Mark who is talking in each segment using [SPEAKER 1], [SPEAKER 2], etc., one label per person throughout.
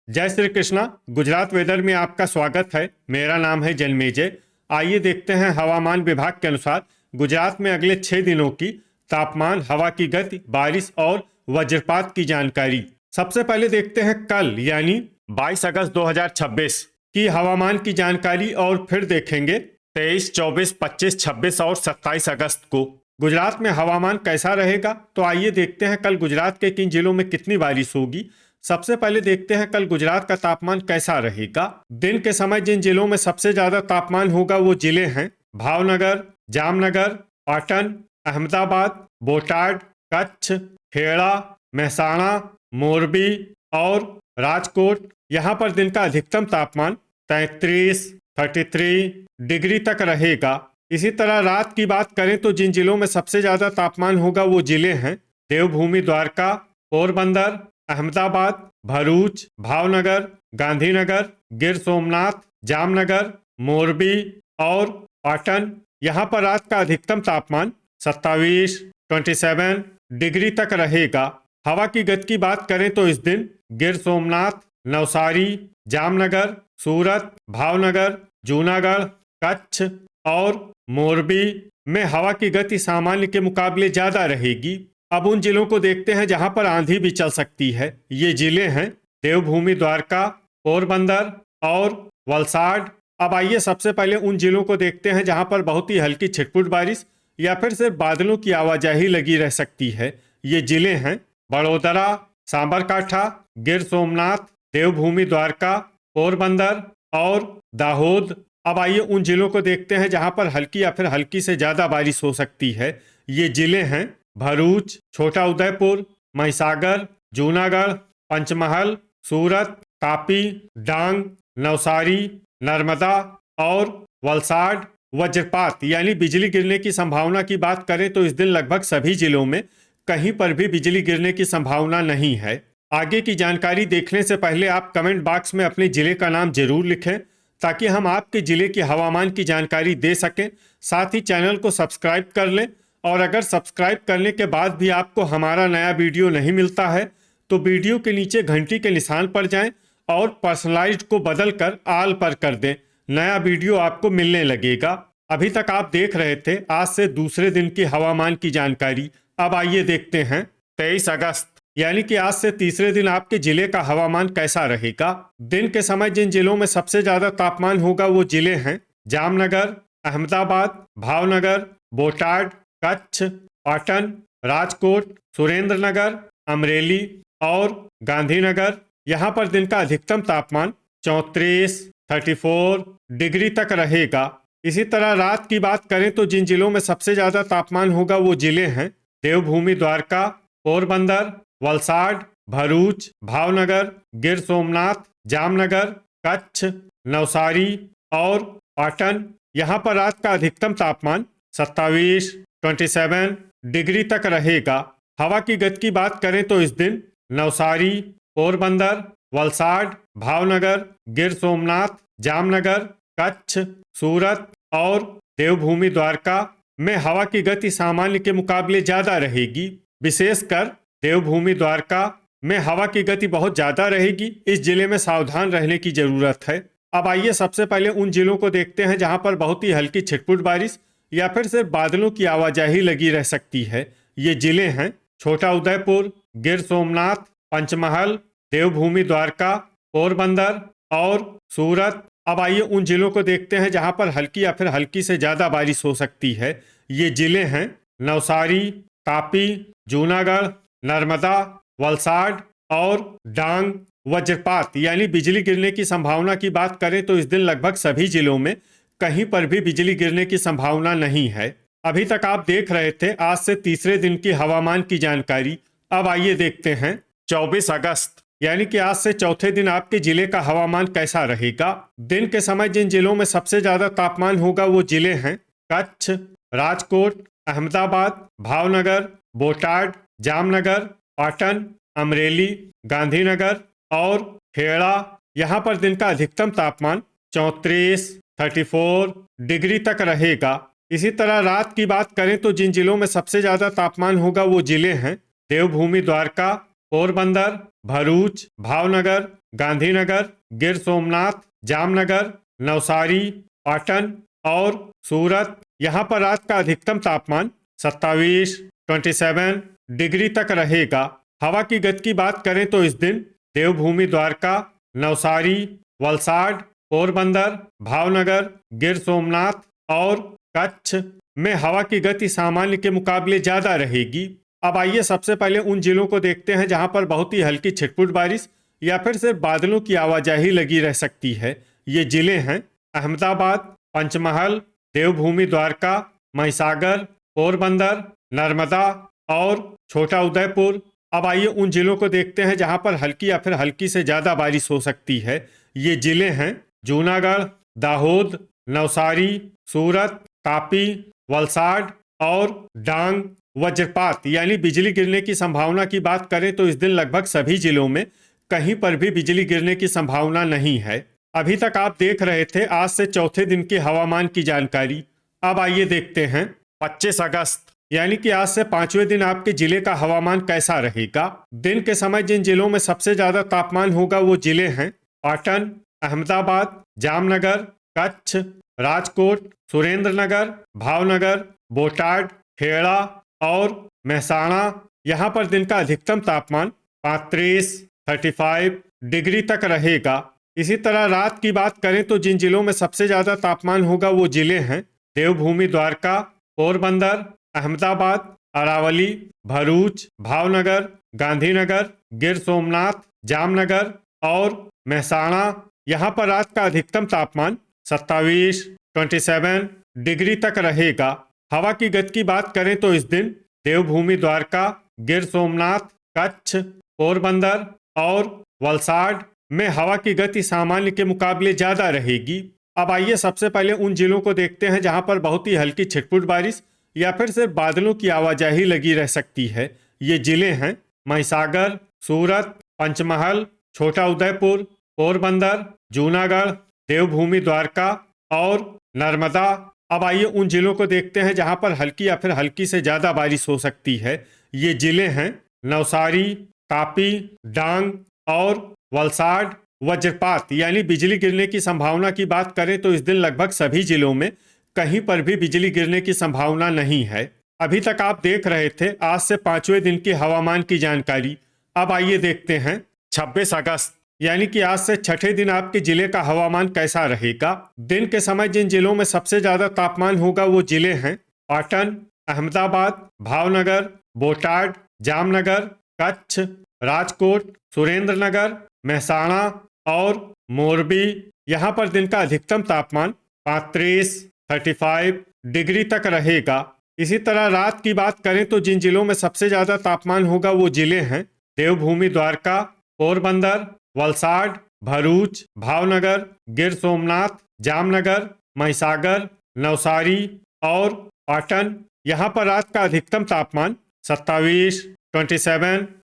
[SPEAKER 1] जय श्री कृष्णा। गुजरात वेदर में आपका स्वागत है। मेरा नाम है जन्मेजय। आइए देखते हैं हवामान विभाग के अनुसार गुजरात में अगले 6 दिनों की तापमान, हवा की गति, बारिश और वज्रपात की जानकारी। सबसे पहले देखते हैं कल यानी 22 अगस्त 2026 की हवामान की जानकारी और फिर देखेंगे 23, 24, 25, 26 और 27 अगस्त को गुजरात में हवामान कैसा रहेगा। तो आइए देखते हैं कल गुजरात के किन जिलों में कितनी बारिश होगी। सबसे पहले देखते हैं कल गुजरात का तापमान कैसा रहेगा। दिन के समय जिन जिलों में सबसे ज्यादा तापमान होगा वो जिले हैं भावनगर, जामनगर, पाटन, अहमदाबाद, बोटाड, कच्छ, खेड़ा, महसाणा, मोरबी और राजकोट। यहाँ पर दिन का अधिकतम तापमान 33 डिग्री तक रहेगा। इसी तरह रात की बात करें तो जिन जिलों में सबसे ज्यादा तापमान होगा वो जिले हैं देवभूमि, द्वारका, पोरबंदर, अहमदाबाद, भरूच, भावनगर, गांधीनगर, गिर सोमनाथ, जामनगर, मोरबी और पाटन। यहाँ पर रात का अधिकतम तापमान 27 डिग्री तक रहेगा। हवा की गति की बात करें तो इस दिन गिर सोमनाथ, नवसारी, जामनगर, सूरत, भावनगर, जूनागढ़, कच्छ और मोरबी में हवा की गति सामान्य के मुकाबले ज्यादा रहेगी। अब उन जिलों को देखते हैं जहां पर आंधी भी चल सकती है। ये जिले हैं देवभूमि, द्वारका, पोरबंदर और वलसाड। अब आइए सबसे पहले उन जिलों को देखते हैं जहां पर बहुत ही हल्की छिटपुट बारिश या फिर सिर्फ बादलों की आवाजाही लगी रह सकती है। ये जिले हैं बड़ोदरा, सांबरकाठा, गिर सोमनाथ, देवभूमि, द्वारका, पोरबंदर और दाहोद। अब आइए उन जिलों को देखते हैं जहां पर हल्की या फिर हल्की से ज्यादा बारिश हो सकती है। ये जिले हैं भरूच, छोटा उदयपुर, महिसागर, जूनागढ़, पंचमहल, सूरत, तापी, डांग, नवसारी, नर्मदा और वलसाड। वज्रपात यानी बिजली गिरने की संभावना की बात करें तो इस दिन लगभग सभी जिलों में कहीं पर भी बिजली गिरने की संभावना नहीं है। आगे की जानकारी देखने से पहले आप कमेंट बॉक्स में अपने जिले का नाम जरूर लिखें ताकि हम आपके जिले की हवामान की जानकारी दे सकें। साथ ही चैनल को सब्सक्राइब कर लें और अगर सब्सक्राइब करने के बाद भी आपको हमारा नया वीडियो नहीं मिलता है तो वीडियो के नीचे घंटी के निशान पर जाएं और पर्सनलाइज्ड को बदलकर आल पर कर दें। नया वीडियो आपको मिलने लगेगा। अभी तक आप देख रहे थे आज से दूसरे दिन की हवामान की जानकारी। अब आइए देखते हैं 23 अगस्त यानी कि आज से तीसरे दिन आपके जिले का हवामान कैसा रहेगा। दिन के समय जिन जिलों में सबसे ज्यादा तापमान होगा वो जिले हैं जामनगर, अहमदाबाद, भावनगर, बोटाड, कच्छ, पाटन, राजकोट, सुरेंद्रनगर, अमरेली और गांधीनगर। यहाँ पर दिन का अधिकतम तापमान 34 डिग्री तक रहेगा। इसी तरह रात की बात करें तो जिन जिलों में सबसे ज्यादा तापमान होगा वो जिले हैं देवभूमि, द्वारका, पोरबंदर, वलसाड, भरूच, भावनगर, गिर सोमनाथ, जामनगर, कच्छ, नवसारी और पाटन। यहाँ पर रात का अधिकतम तापमान 27 डिग्री तक रहेगा। हवा की गति की बात करें तो इस दिन नवसारी, पोरबंदर, वलसाड, भावनगर, गिर सोमनाथ, जामनगर, कच्छ, सूरत और देवभूमि, द्वारका में हवा की गति सामान्य के मुकाबले ज्यादा रहेगी। विशेषकर देवभूमि, द्वारका में हवा की गति बहुत ज्यादा रहेगी। इस जिले में सावधान रहने की जरूरत है। अब आइए सबसे पहले उन जिलों को देखते हैं जहां पर बहुत ही हल्की छिटपुट बारिश या फिर सिर्फ बादलों की आवाजाही लगी रह सकती है। ये जिले हैं छोटा उदयपुर, गिर सोमनाथ, पंचमहल, देवभूमि, द्वारका, पोरबंदर और सूरत। अब आइए उन जिलों को देखते हैं जहां पर हल्की या फिर हल्की से ज्यादा बारिश हो सकती है। ये जिले हैं नवसारी, तापी, जूनागढ़, नर्मदा, वलसाड और डांग। वज्रपात यानी बिजली गिरने की संभावना की बात करें तो इस दिन लगभग सभी जिलों में कहीं पर भी बिजली गिरने की संभावना नहीं है। अभी तक आप देख रहे थे आज से तीसरे दिन की हवामान की जानकारी। अब आइए देखते हैं 24 अगस्त यानी कि आज से चौथे दिन आपके जिले का हवामान कैसा रहेगा। दिन के समय जिन जिलों में सबसे ज्यादा तापमान होगा वो जिले हैं कच्छ, राजकोट, अहमदाबाद, भावनगर, बोटाड, जामनगर, पाटन, अमरेली, गांधीनगर और खेड़ा। यहाँ पर दिन का अधिकतम तापमान 34 डिग्री तक रहेगा। इसी तरह रात की बात करें तो जिन जिलों में सबसे ज्यादा तापमान होगा वो जिले हैं देवभूमि, द्वारका, पोरबंदर, भरूच, भावनगर, गांधीनगर, गिर सोमनाथ, जामनगर, नवसारी, पाटन और सूरत। यहाँ पर रात का अधिकतम तापमान 27 डिग्री तक रहेगा। हवा की गति की बात करें तो इस दिन देवभूमि द्वारका, नवसारी, वलसाड, पोरबंदर, भावनगर, गिर सोमनाथ और कच्छ में हवा की गति सामान्य के मुकाबले ज्यादा रहेगी। अब आइए सबसे पहले उन जिलों को देखते हैं जहां पर बहुत ही हल्की छिटपुट बारिश या फिर सिर्फ बादलों की आवाजाही लगी रह सकती है। ये जिले हैं अहमदाबाद, पंचमहल, देवभूमि द्वारका, महिसागर, पोरबंदर, नर्मदा और छोटा उदयपुर। अब आइए उन जिलों को देखते हैं जहां पर हल्की या फिर हल्की से ज्यादा बारिश हो सकती है। ये जिले हैं जूनागढ़, दाहोद, नवसारी, सूरत, तापी, वलसाड और डांग। वज्रपात यानी बिजली गिरने की संभावना की बात करें तो इस दिन लगभग सभी जिलों में कहीं पर भी बिजली गिरने की संभावना नहीं है। अभी तक आप देख रहे थे आज से चौथे दिन के हवामान की जानकारी। अब आइए देखते हैं 25 अगस्त यानी कि आज से 5वें दिन आपके जिले का हवामान कैसा रहेगा। दिन के समय जिन जिलों में सबसे ज्यादा तापमान होगा वो जिले हैं पाटन, अहमदाबाद, जामनगर, कच्छ, राजकोट, सुरेंद्रनगर, भावनगर, बोटाड, खेड़ा और मेहसाणा। यहाँ पर दिन का अधिकतम तापमान 35 डिग्री तक रहेगा। इसी तरह रात की बात करें तो जिन जिलों में सबसे ज्यादा तापमान होगा वो जिले हैं देवभूमि द्वारका, पोरबंदर, अहमदाबाद, अरावली, भरूच, भावनगर, गांधीनगर, गिर सोमनाथ, जामनगर और मेहसाणा। यहाँ पर रात का अधिकतम तापमान 27 डिग्री तक रहेगा। हवा की गति की बात करें तो इस दिन देवभूमि द्वारका, गिर सोमनाथ, कच्छ, पोरबंदर और वलसाड में हवा की गति सामान्य के मुकाबले ज्यादा रहेगी। अब आइए सबसे पहले उन जिलों को देखते हैं जहां पर बहुत ही हल्की छिटपुट बारिश या फिर सिर्फ बादलों की आवाजाही लगी रह सकती है। ये जिले हैं महिसागर, सूरत, पंचमहल, छोटा उदयपुर, पोरबंदर, जूनागढ़, देवभूमि द्वारका और नर्मदा। अब आइए उन जिलों को देखते हैं जहां पर हल्की या फिर हल्की से ज्यादा बारिश हो सकती है। ये जिले हैं नवसारी, तापी, डांग और वलसाड। वज्रपात यानी बिजली गिरने की संभावना की बात करें तो इस दिन लगभग सभी जिलों में कहीं पर भी बिजली गिरने की संभावना नहीं है। अभी तक आप देख रहे थे आज से 5वें दिन की हवामान की जानकारी। अब आइए देखते हैं 26 अगस्त यानी कि आज से छठे दिन आपके जिले का हवामान कैसा रहेगा। दिन के समय जिन जिलों में सबसे ज्यादा तापमान होगा वो जिले हैं पाटन, अहमदाबाद, भावनगर, बोटाड, जामनगर, कच्छ, राजकोट, सुरेंद्रनगर, मेहसाणा और मोरबी। यहाँ पर दिन का अधिकतम तापमान 35 डिग्री तक रहेगा। इसी तरह रात की बात करें तो जिन जिलों में सबसे ज्यादा तापमान होगा वो जिले हैं देवभूमि द्वारका, पोरबंदर, वलसाड, भरूच, भावनगर, गिर सोमनाथ, जामनगर, महिसागर, नवसारी और पाटन। यहाँ पर रात का अधिकतम तापमान 27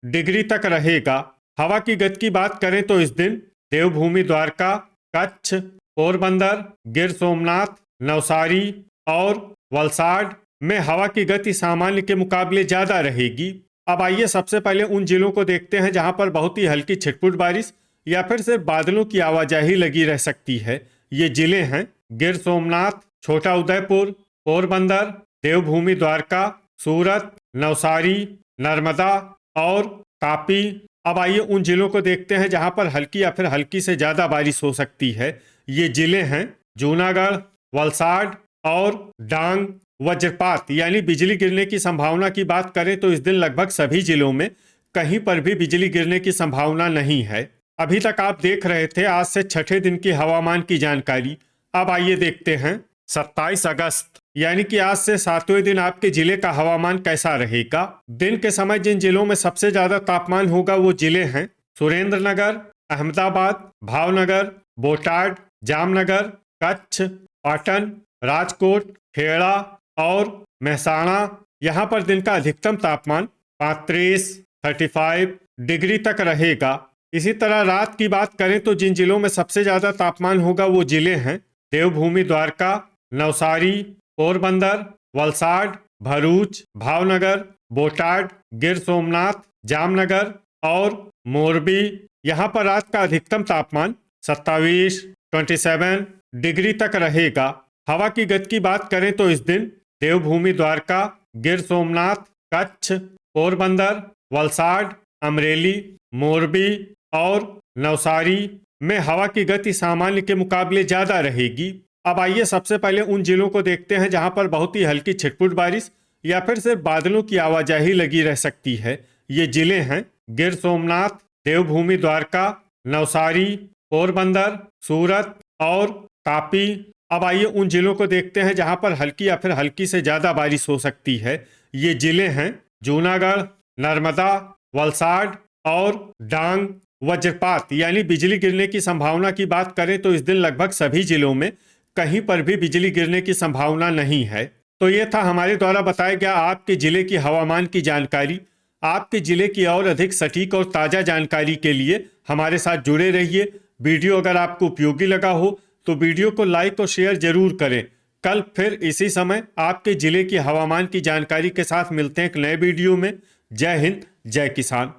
[SPEAKER 1] डिग्री तक रहेगा। हवा की गति की बात करें तो इस दिन देवभूमि द्वारका, कच्छ, पोरबंदर, गिर सोमनाथ, नवसारी और वलसाड में हवा की गति सामान्य के मुकाबले ज्यादा रहेगी। अब आइए सबसे पहले उन जिलों को देखते हैं जहां पर बहुत ही हल्की छिटपुट बारिश या फिर सिर्फ बादलों की आवाजाही लगी रह सकती है। ये जिले हैं गिर सोमनाथ, छोटा उदयपुर, पोरबंदर, देवभूमि द्वारका, सूरत, नवसारी, नर्मदा और तापी। अब आइए उन जिलों को देखते हैं जहां पर हल्की या फिर हल्की से ज्यादा बारिश हो सकती है। ये जिले हैं जूनागढ़, वलसाड और डांग। वज्रपात यानी बिजली गिरने की संभावना की बात करें तो इस दिन लगभग सभी जिलों में कहीं पर भी बिजली गिरने की संभावना नहीं है। अभी तक आप देख रहे थे आज से छठे दिन की हवामान की जानकारी। अब आइए देखते हैं 27 अगस्त यानी कि आज से 7वें दिन आपके जिले का हवामान कैसा रहेगा। दिन के समय जिन जिलों में सबसे ज्यादा तापमान होगा वो जिले हैं सुरेंद्रनगर, अहमदाबाद, भावनगर, बोटाड, जामनगर, कच्छ, पाटन, राजकोट, खेड़ा और मेहसाणा। यहाँ पर दिन का अधिकतम तापमान 35 डिग्री तक रहेगा। इसी तरह रात की बात करें तो जिन जिलों में सबसे ज्यादा तापमान होगा वो जिले हैं देवभूमि द्वारका, नवसारी, पोरबंदर, वलसाड, भरूच, भावनगर, बोटाड, गिर सोमनाथ, जामनगर और मोरबी। यहाँ पर रात का अधिकतम तापमान 27, 27 डिग्री तक रहेगा। हवा की गति की बात करें तो इस दिन देवभूमि द्वारका, गिर सोमनाथ, कच्छ, पोरबंदर, वलसाड, अमरेली, मोरबी और नवसारी में हवा की गति सामान्य के मुकाबले ज्यादा रहेगी। अब आइए सबसे पहले उन जिलों को देखते हैं जहां पर बहुत ही हल्की छिटपुट बारिश या फिर सिर्फ बादलों की आवाजाही लगी रह सकती है। ये जिले हैं गिर सोमनाथ, देवभूमि द्वारका, नवसारी, पोरबंदर, सूरत और तापी। अब आइए उन जिलों को देखते हैं जहां पर हल्की या फिर हल्की से ज्यादा बारिश हो सकती है। ये जिले हैं जूनागढ़, नर्मदा, वलसाड और डांग। वज्रपात यानी बिजली गिरने की संभावना की बात करें तो इस दिन लगभग सभी जिलों में कहीं पर भी बिजली गिरने की संभावना नहीं है। तो ये था हमारे द्वारा बताया गया आपके जिले की हवामान की जानकारी। आपके जिले की और अधिक सटीक और ताजा जानकारी के लिए हमारे साथ जुड़े रहिए। वीडियो अगर आपको उपयोगी लगा हो तो वीडियो को लाइक और शेयर जरूर करें। कल फिर इसी समय आपके जिले की हवामान की जानकारी के साथ मिलते हैं एक नए वीडियो में। जय हिंद, जय किसान।